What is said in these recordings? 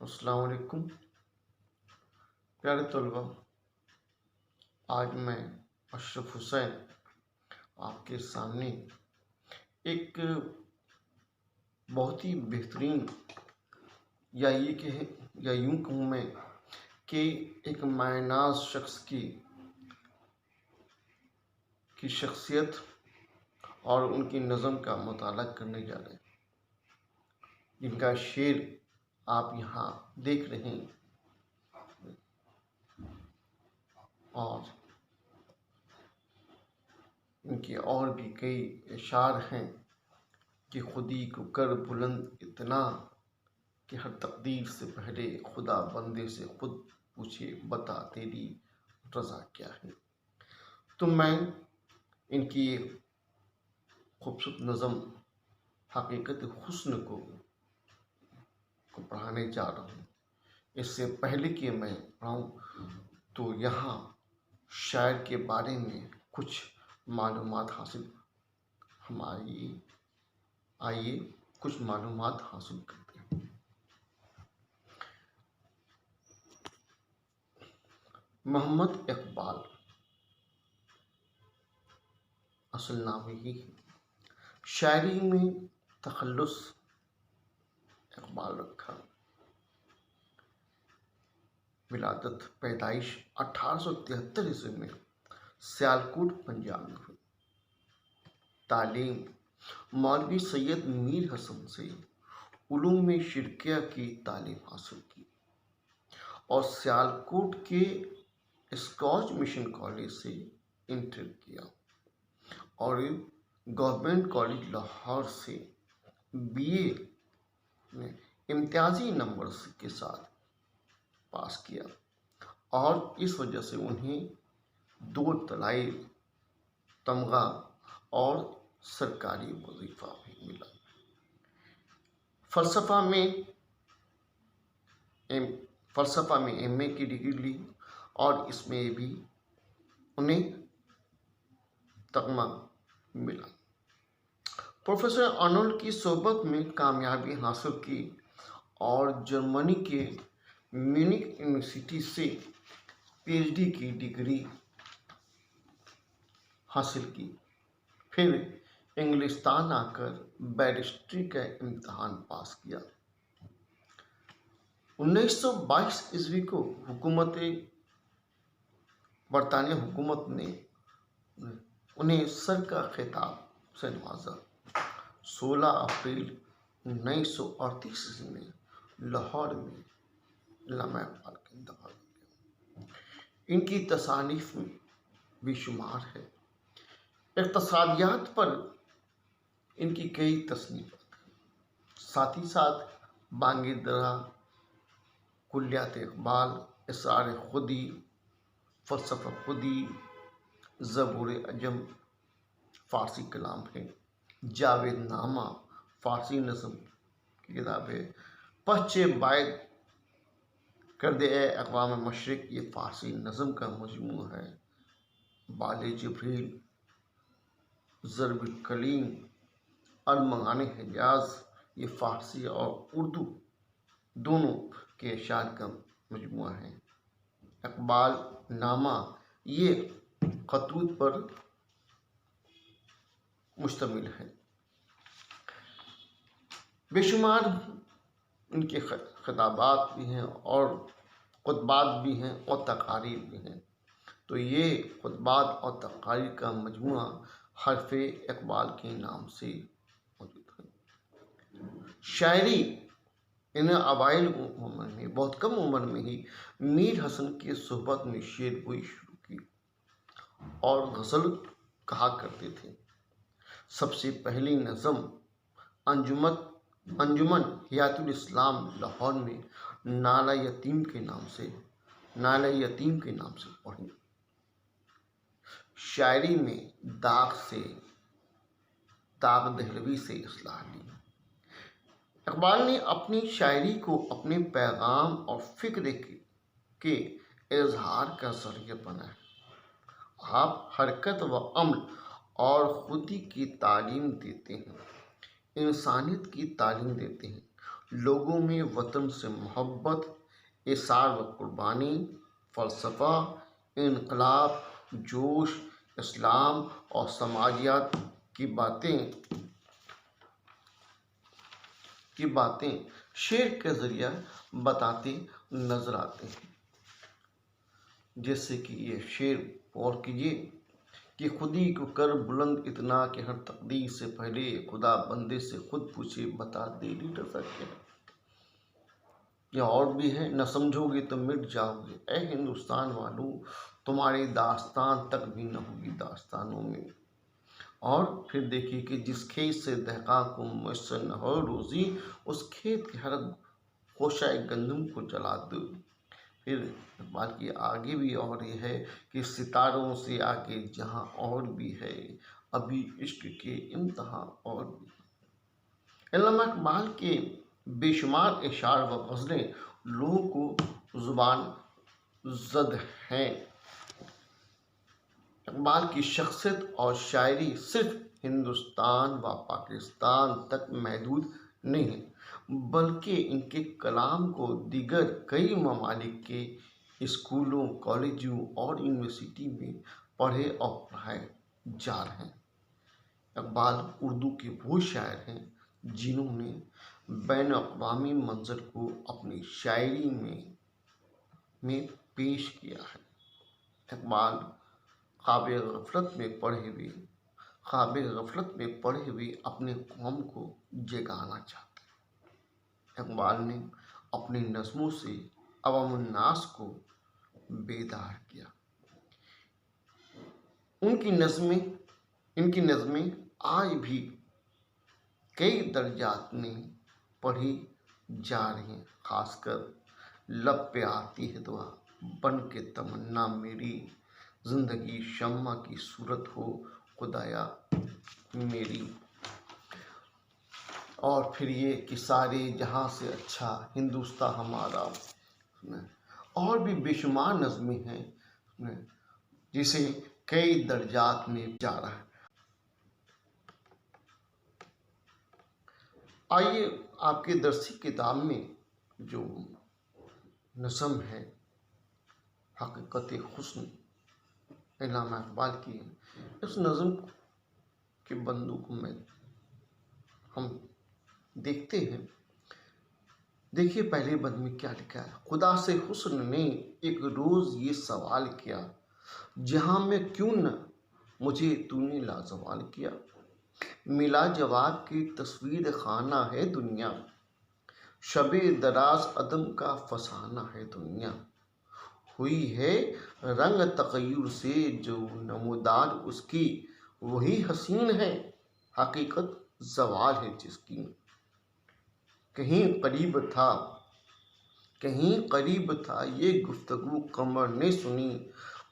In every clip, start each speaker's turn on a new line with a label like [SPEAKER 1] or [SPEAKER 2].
[SPEAKER 1] السلام علیکم پیارے طلبہ، آج میں اشرف حسین آپ کے سامنے ایک بہت ہی بہترین یا یوں کہوں میں کہ ایک مایہ ناز شخص کی شخصیت اور ان کی نظم کا مطالعہ کرنے جا رہے ہیں، جن کا شعر آپ یہاں دیکھ رہے ہیں اور ان کے اور بھی کئی اشعار ہیں کہ خودی کو کر بلند اتنا کہ ہر تقدیر سے پہلے خدا بندے سے خود پوچھے بتا تیری رضا کیا ہے۔ تو میں ان کی خوبصورت نظم حقیقت حسن کو پڑھانے جا رہا ہوں۔ اس سے پہلے کہ میں پڑھاؤں تو یہاں شاعر کے بارے میں کچھ معلومات حاصل آئیے کچھ معلومات حاصل کرتے ہیں۔ محمد اقبال اصل نام ہی ہے، شاعری میں تخلص اقبال رکھا۔ ولادت پیدائش 1873 عیسوی میں سیالکوٹ پنجاب میں ہوئی۔ تعلیم مولوی سید میر حسن سے علوم شرعیہ کی تعلیم حاصل کی اور سیالکوٹ کے اسکاچ مشن کالج سے انٹر کیا اور گورنمنٹ کالج لاہور سے BA میں امتیازی نمبرز کے ساتھ پاس کیا اور اس وجہ سے انہیں 2 طلائی تمغہ اور سرکاری وظیفہ بھی ملا۔ فلسفہ میں MA کی ڈگری لی اور اس میں بھی انہیں تمغہ ملا۔ پروفیسر آرنولڈ کی صحبت میں کامیابی حاصل کی اور جرمنی کے میونخ یونیورسٹی سے PhD کی ڈگری حاصل کی، پھر انگلستان آ کر بیرسٹری کا امتحان پاس کیا۔ 1922 عیسوی کو برطانیہ حکومت نے انہیں سر کا خطاب سے نوازا۔ 16 اپریل 1938 عیسوی میں لاہور میں علامہ اقبال کا انتقال ہو گیا۔ ان کی تصانیف بھی شمار ہے۔ اقتصادیات پر ان کی کئی تصنیفات ہیں، ساتھ ہی ساتھ بانگ درا، کلیات اقبال، اسرار خودی، فلسفہ خودی، زبور عجم فارسی کلام ہے، جاوید نامہ فارسی نظم کی کتاب ہے، پہچے باید کردے اے اقوام مشرق یہ فارسی نظم کا مجموعہ ہے، بال جبریل، ضرب الکلیم، ارمغان حجاز یہ فارسی اور اردو دونوں کے اشعار کا مجموعہ ہے، اقبال نامہ یہ خطوط پر مشتمل ہے۔ بے شمار ان کے خطابات بھی ہیں اور خطبات بھی ہیں اور تقاریر بھی ہیں، تو یہ خطبات اور تقاریر کا مجموعہ حرف اقبال کے نام سے موجود ہے۔ شاعری انہیں اوائل عمر میں بہت کم عمر میں ہی میر حسن کی صحبت میں شعر گوئی شروع کی اور غزل کہا کرتے تھے۔ سب سے پہلی نظم انجمن حیات الاسلام لاہور میں نالہ یتیم کے نام سے پڑھی۔ شاعری میں داغ دہلوی سے اصلاح لی۔ اقبال نے اپنی شاعری کو اپنے پیغام اور فکر کے اظہار کا ذریعہ بنایا۔ آپ حرکت و عمل اور خودی کی تعلیم دیتے ہیں، انسانیت کی تعلیم دیتے ہیں، لوگوں میں وطن سے محبت، ایثار و قربانی، فلسفہ، انقلاب، جوش، اسلام اور سماجیات کی باتیں شعر کے ذریعہ بتاتے نظر آتے ہیں۔ جیسے کہ یہ شعر غور کیجیے کہ خودی کو کر بلند اتنا کہ ہر تقدیر سے پہلے خدا بندے سے خود پوچھے بتا دے لیڈر سا کیا ہے۔ یا اور بھی ہے، نہ سمجھو گے تو مٹ جاؤ گے، اے ہندوستان والو تمہاری داستان تک بھی نہ ہوگی داستانوں میں۔ اور پھر دیکھیے کہ جس کھیت سے دہقاں کو میسر نہ ہو روزی، اس کھیت کے ہر خوشہ گندم کو جلا دو۔ پھر بات کی آگے بھی اور یہ ہے کہ ستاروں سے آگے جہاں اور بھی ہے، ابھی عشق کے امتحان اور بھی۔ علامہ اقبال کے بے شمار اشعار و غزلیں لوگوں کو زبان زد ہیں۔ اقبال کی شخصیت اور شاعری صرف ہندوستان و پاکستان تک محدود نہیں ہے، بلکہ ان کے کلام کو دیگر کئی ممالک کے اسکولوں، کالجوں اور یونیورسٹی میں پڑھے اور پڑھائے جا رہے ہیں۔ اقبال اردو کے وہ شاعر ہیں جنہوں نے بین الاقوامی منظر کو اپنی شاعری میں پیش کیا ہے۔ اقبال خواب غفلت میں پڑے ہوئے اپنے قوم کو جگانا چاہتے ہیں۔ اقبال نے اپنی نظموں سے عوام الناس کو بیدار کیا۔ ان کی نظمیں آج بھی کئی درجات میں پڑھی جا رہی ہیں، خاص کر لب پہ آتی ہے دعا، بن کے تمنا میری، زندگی شمع کی صورت ہو خدایا میری۔ اور پھر یہ کہ سارے جہاں سے اچھا ہندوستان ہمارا، اور بھی بے شمار نظمیں ہیں جسے کئی درجات میں جا رہا ہے۔ آئیے آپ کے درسی کتاب میں جو نظم ہے حقیقت حسن علامہ اقبال کی ہے، اس نظم کے بندوں کو ہم دیکھتے ہیں۔ دیکھیے پہلے بند میں کیا لکھا ہے۔ خدا سے حسن نے ایک روز یہ سوال کیا، جہاں میں کیوں نہ مجھے تو نے لازوال کیا۔ ملا جواب کی تصویر خانہ ہے دنیا، شب دراز عدم کا فسانہ ہے دنیا۔ ہوئی ہے رنگ تغیر سے جو نمودار اس کی، وہی حسین ہے حقیقت زوال ہے جس کی۔ کہیں قریب تھا یہ گفتگو قمر نے سنی،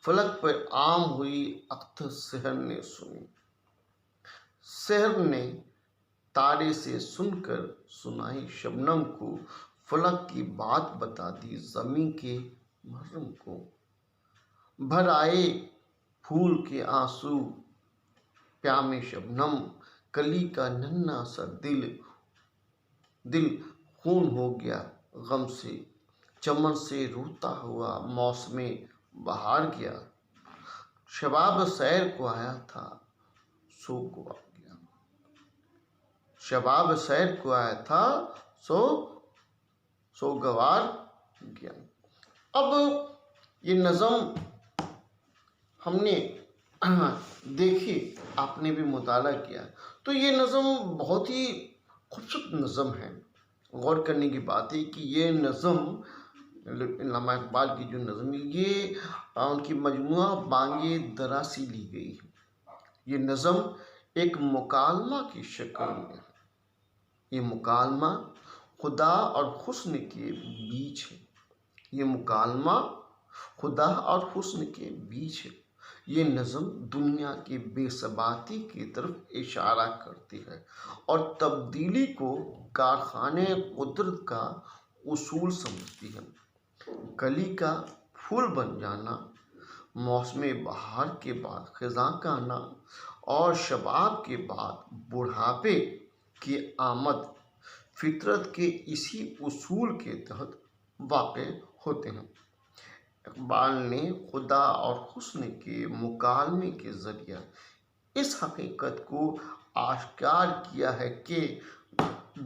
[SPEAKER 1] فلک پر عام ہوئی اختر سحر نے سنی۔ سحر نے تارے سے سن کر سنائی شبنم کو، فلک کی بات بتا دی زمیں کے محرم کو۔ بھر آئے پھول کے آنسو پیام شبنم، کلی کا ننھا سا دل خون ہو گیا غم سے، چمن سے روتا ہوا موسم بہار گیا۔ شباب سیر کو آیا تھا سو گوا گیا، شباب سیر کو آیا تھا سو گوار گیا۔ اب یہ نظم ہم نے دیکھی، آپ نے بھی مطالعہ کیا، تو یہ نظم بہت ہی خوبصورت نظم ہے۔ غور کرنے کی بات ہے کہ یہ نظم علامہ اقبال کی جو نظم ہے، یہ ان کی مجموعہ بانگ درا سے لی گئی ہے۔ یہ نظم ایک مکالمہ کی شکل میں ہے۔ یہ مکالمہ خدا اور حسن کے بیچ ہے۔ یہ مکالمہ خدا اور حسن کے بیچ ہے۔ یہ نظم دنیا کی بے ثباتی کی طرف اشارہ کرتی ہے اور تبدیلی کو کارخانے قدرت کا اصول سمجھتی ہے۔ کلی کا پھول بن جانا، موسم بہار کے بعد خزاں کا آنا اور شباب کے بعد بڑھاپے کی آمد، فطرت کے اسی اصول کے تحت واقع ہوتے ہیں۔ اقبال نے خدا اور حسن کے مکالمے کے ذریعہ اس حقیقت کو آشکار کیا ہے کہ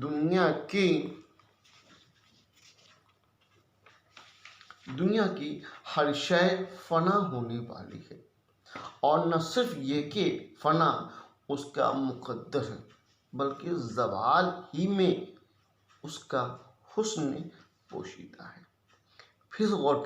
[SPEAKER 1] دنیا کی ہر شے فنا ہونے والی ہے، اور نہ صرف یہ کہ فنا اس کا مقدر ہے بلکہ زوال ہی میں اس کا حسن پوشیدہ ہے۔ پھر غور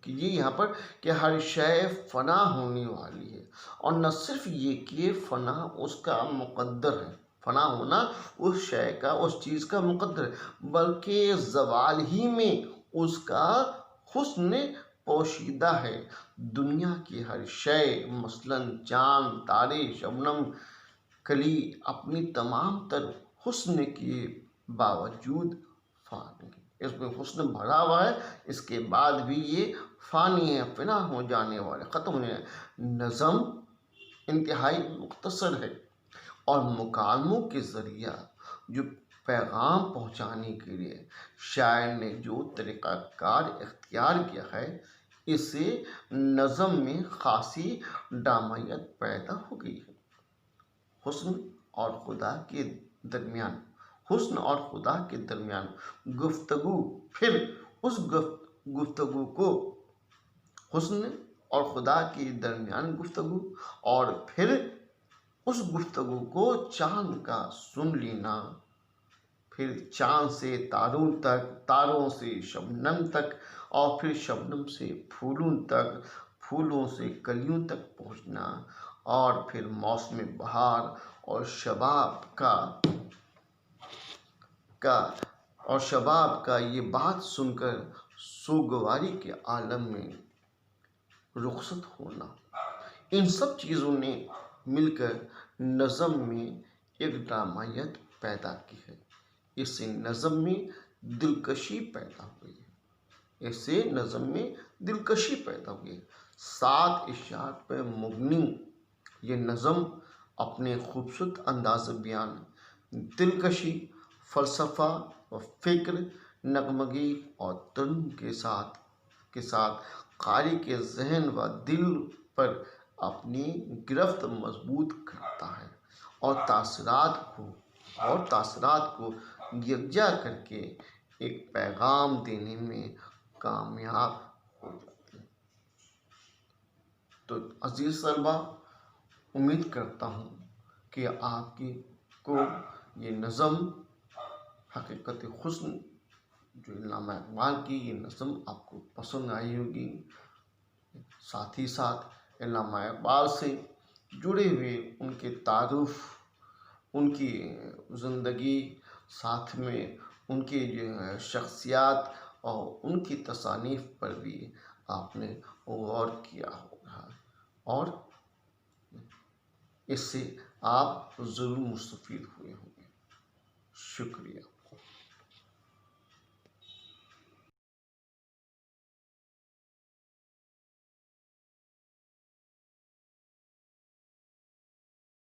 [SPEAKER 1] کیجیے یہاں پر کہ ہر شے فنا ہونے والی ہے، اور نہ صرف یہ کہ فنا اس کا مقدر ہے، فنا ہونا اس شے کا، اس چیز کا مقدر ہے، بلکہ زوال ہی میں اس کا حسن پوشیدہ ہے۔ دنیا کی ہر شے مثلاً چاند، تارے، شبنم، کلی اپنی تمام تر حسن کے باوجود فانی ہے۔ اس میں حسن بھرا ہوا ہے، اس کے بعد بھی یہ فانی ہے، فنا ہو جانے والے، ختم ہونے والے۔ نظم انتہائی مختصر ہے، اور مکالموں کے ذریعہ جو پیغام پہنچانے کے لیے شاعر نے جو طریقہ کار اختیار کیا ہے، اس سے نظم میں خاصی ڈرامائیت پیدا ہو گئی ہے۔ حسن اور خدا کے درمیان گفتگو، پھر اس گفتگو کو حسن اور خدا کے درمیان گفتگو، اور پھر اس گفتگو کو چاند کا سن لینا، پھر چاند سے تاروں تک، تاروں سے شبنم تک، اور پھر شبنم سے پھولوں تک، پھولوں سے کلیوں تک پہنچنا، اور پھر موسم بہار اور شباب کا یہ بات سن کر سوگواری کے عالم میں رخصت ہونا۔ ان سب چیزوں نے مل کر نظم میں ایک ڈرامائیت پیدا کی ہے۔ اس سے نظم میں دلکشی پیدا ہوئی ہے۔ 7 اشارات پر مبنی یہ نظم اپنے خوبصورت انداز بیان، دلکشی، فلسفہ و فکر، نغمگی اور ترنم کے ساتھ قاری کے ذہن و دل پر اپنی گرفت مضبوط کرتا ہے، اور تاثرات کو یکجا کر کے ایک پیغام دینے میں کامیاب ہو جاتی ہے۔ تو عزیز طلبہ، امید کرتا ہوں کہ آپ کو یہ نظم حقیقت حسن جو علامہ اقبال کی یہ نظم آپ کو پسند آئی ہوگی۔ ساتھ ہی ساتھ علامہ اقبال سے جڑے ہوئے ان کے تعارف، ان کی زندگی، ساتھ میں ان کی شخصیات اور ان کی تصانیف پر بھی آپ نے غور کیا ہوگا، اور اس سے آپ ضرور مستفید ہوئے ہوں گے۔ شکریہ۔